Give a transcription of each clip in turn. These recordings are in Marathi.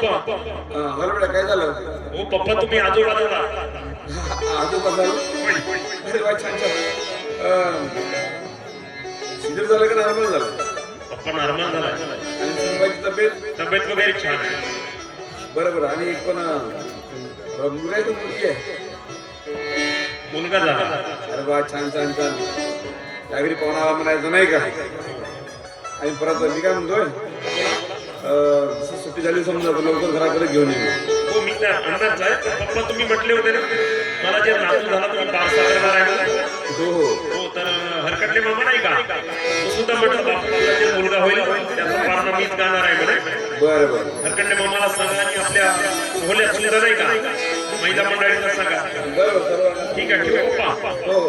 पप्पा. मला बेटा काय झालं? हो पप्पा तुम्ही आजोबा झाला. आजोबा झालं? अरे वा छान छान. सिजर झालं का नॉर्मल झालं? पप्पा नॉर्मल झाला. आणि सुनबाईची तब्येत वगैरे छान आहे. बरोबर. आणि एक पण मुलगा आहे तो मुलगी आहे? मुलगा झाला. अरे वा छान छान छान. त्यावेळी पाहुणाला म्हणायचं नाही का? आणि परत मी काय म्हणतोय, सुट्टी झाली समजा लवकर घराकडे घेऊन येऊ. हो मी त्या अंदाज आहे. पप्पा तुम्ही म्हटले होते ना मला जे नातू झाला तुम्ही बारसा करणार आहे. हो हो हो तर हरकटले मामा नाही का तो सुद्धा म्हटलं बापूला जे मुलगा होईल त्याचा पारणा मीच गाणार आहे म्हणे. बरं बरं हरकटले मामाला सांगा आणि आपल्या होल्या सुद्धा नाही का महिला मंडळीला सांगा. बरं बरं. ठीक आहे ठीक आहे पप्पा. हो हो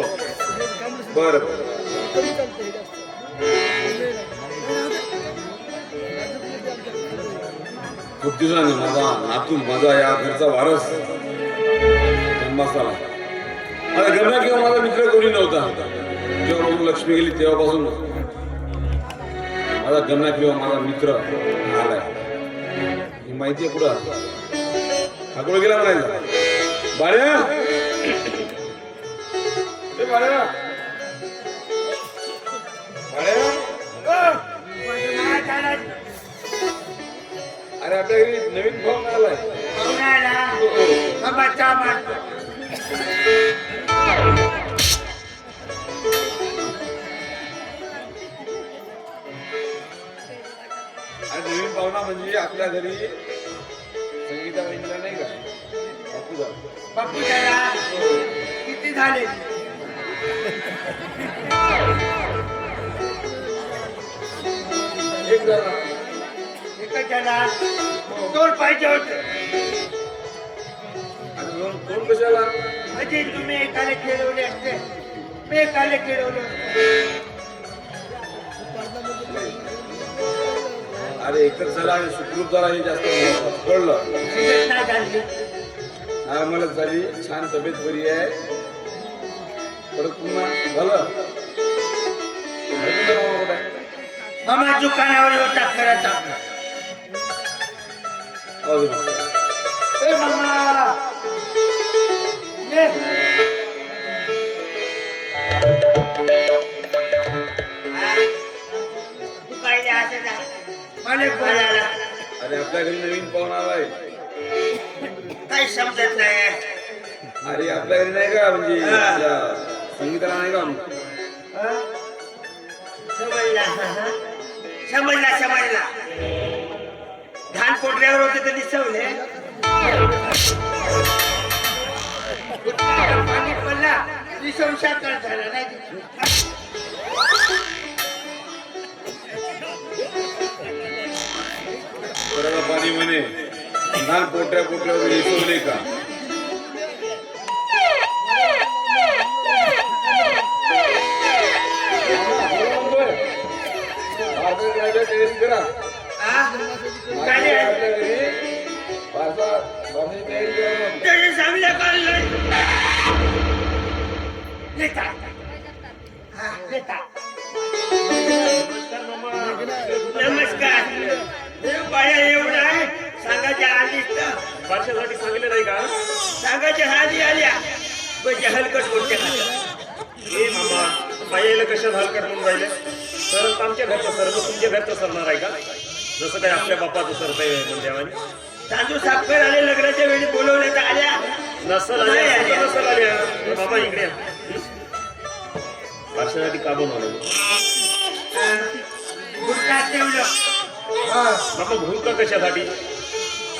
बरं बरं. खूप दिवसांनी माझा नातू माझा या घरचा वारस जन्मास आला. आता गमला किंवा माझा मित्र कोणी नव्हता. जेव्हापासून लक्ष्मी गेली तेव्हापासून माझा गमला किंवा माझा मित्र आलाय. ही माहिती आहे पुढं हा कुठं गेला म्हणायचा. बाळ्या बाळ्या अरे आपल्या घरी नवीन भाऊ आलाय. आणि नवीन पाहुणा म्हणजे आपल्या घरी संगीता बहिणीला नाही का बापू झाला. बापू झाला. किती झाले? एक झाला. एकच झाला. दोन पाहिजे होते. आणि दोन कशाला? म्हणजे तुम्ही एकाला खेळवले असते मी एकाला खेळवलं. अरे एकच झाला आणि सुखरूप झाला हे जास्त महत्त्वाचं. कळलं? नाही झाली. नॉर्मल झाली. छान तब्येत बरी आहे. परत पुन्हा झालं. मामा दुकानावर होता खरंच आपला. ए मामा ये. तू काय असं जा मला बोलायला अरे आपल्या घरी नवीन पाहुणा आलाय. काही समजत नाही. अरे आपल्या घरी नाही का म्हणजे संगीताला नाही का? समजला समजला समजला. धान पोटल्यावर होते तर दिसवले. पाणी पडला दिसवशाकर झाला नाही. बरोबर पाणी म्हणे धान पोट्या पोट्यावर दिसवले का? करा नमस्कार. बाया एवढा आहे सांगायच्या आधी वर्षासाठी सांगले नाही का सांगायच्या आधी आल्या म्हणजे हलकट बोलते. हे मामा बाईला कशा हलकट म्हणून राहिले. तर आमच्या घरचं सर्व तुमच्या घरचं सरणार आहे का जसं काय आपल्या बापाचं सरत आहे म्हणजे तांदूळ साखर आले लग्नाच्या वेळी बोलवण्यात आल्या नसल आल्या नसल आल्या. बाबा इकडे वर्षासाठी का बनवलं गुरका ठेवलं. बाबा भूल का कशासाठी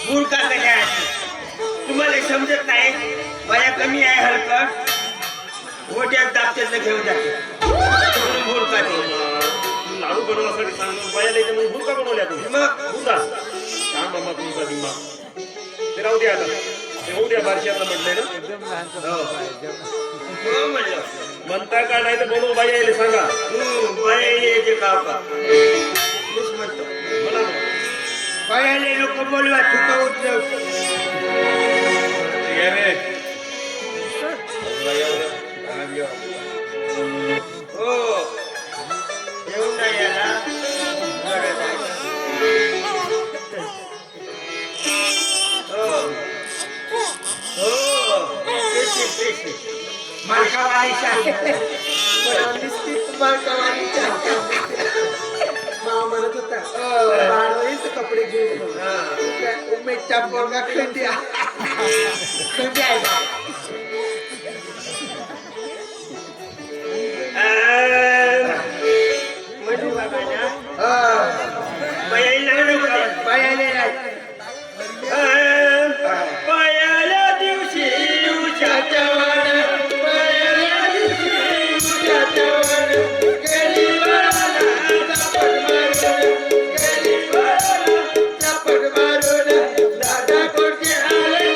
गुरका कशासाठी तुम्हाला समजत नाही. बाया कमी आहे हलकट मोठ्या दाबच्यातलं घेऊन जाते. गुरका लाडू बनवण्यासाठी सांगून बायाला येते म्हणून भूल का बनवल्या तुम्ही मग भूता काय मामा तुमचा दिमाग ते राहू द्या. आता ते होऊ द्या बारशातलं म्हटलंय ना. हो म्हणलं म्हणता का नाही तर बनवू बाई यायला सांगा. बाया यायचे का मीच म्हणतो मला बायाले लोक बोलवा चुका उठलं. हो येऊन नाही याला बाळकावानी शाळे बाळकावानी मामा म्हणत होता बाळवरीच कपडे घेऊन उमेदचा पोरगा खंडी खंडी आहे बा. म्हणू बाबा ना पायाला दिवशी उशाच्या वाण, पायाला दिवशी उशाच्या वाण, गरीबाला चापट मारून, गरीबाला चापट मारून, दादा कोणते आले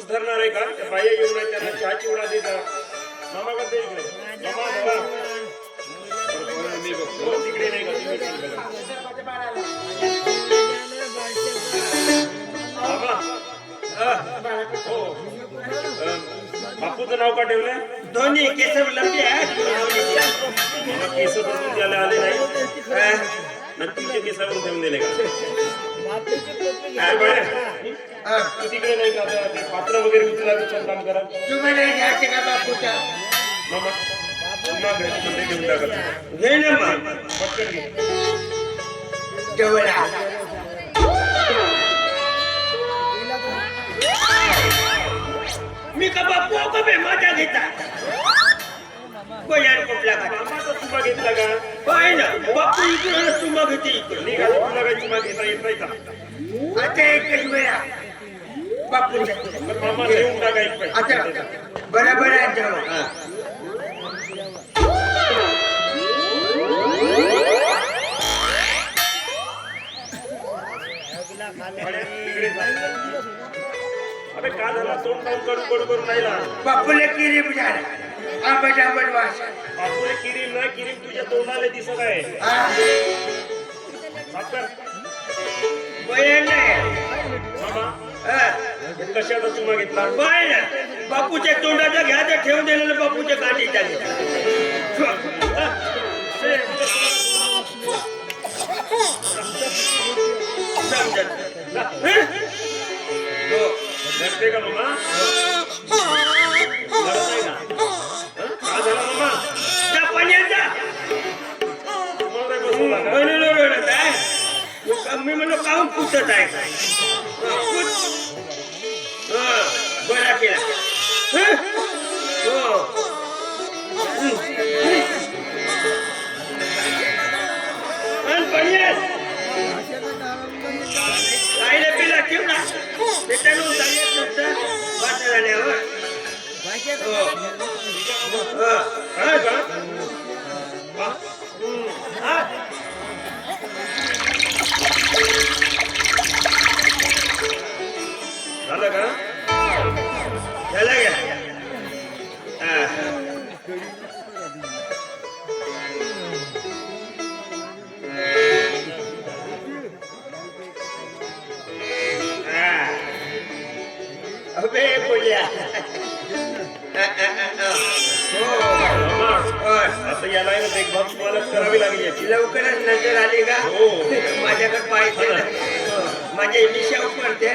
धरणार आहे का? त्या बाया येऊन आहे त्यांना चहाची उडा दे जा. मामा करते इकडे. मामा बाबा. हो, तिकडे नाही का तुम्ही तिकडे बघा. मामा. हो. बापूचं नाव का ठेवलंय? दोन्ही केसव लंबी आहे. मामा केस बदलून द्यायला आले नाही. नक्कीचे केसावरून ठेवून दिले का? काय बाळा? तू तिकडे नाही का? ते पात्र वगैरे उचलायचं काम करा. तुम्हाला घ्यायचे का बापूचा? मामा पुन्हा मध्ये घेऊन टाका. घे ना मग. पटकन घे. जवळ आ. मी का बापू का बे माझ्या घेता कोण कुठला का मामाचा चुमा घेतला का? पाय ना बापू इकडे तुम्हा घेते इकडे निघा तुला काही चुमा घेता येत नाही का? आता एकच वेळा बापू पण मामा घेऊन टाका एक पाहिजे. आता बरोबर आहे जवळ तिकडे जा. अबे का झाला? तोंड टाऊन कडू करून राहिला. बापूला किरीम झाला आंबट आंबट वास बापूने किरीम ना किरीम तुझ्या तोंडाला दिसत आहे. साखर. बयान नाही मामा हा. कशाचा चुमा घेतला बाय ना बापूच्या तोंडाचा घ्यायचा ठेवून दिलेलं बापूच्या काठीचा लढते का मामा लढतंय का का झाला मामा त्या पाण्याचा तुम्हाला काय बसवला का? म्हणून रडत आहे मी म्हणलो काहून पुसत आहे बरा केला हो आईला पिला ठेव ना त्याच्यानं सांगत नसतं वाटत झाल्यावर काय का झालं का झाला घ्या अबे बोलया आता याला आहे ना देखभाल तुम्हालाच करावी लागली याची. लवकरच नजर आली का हो. माझ्याकडे पाहिजे माझ्या मिशावर पडते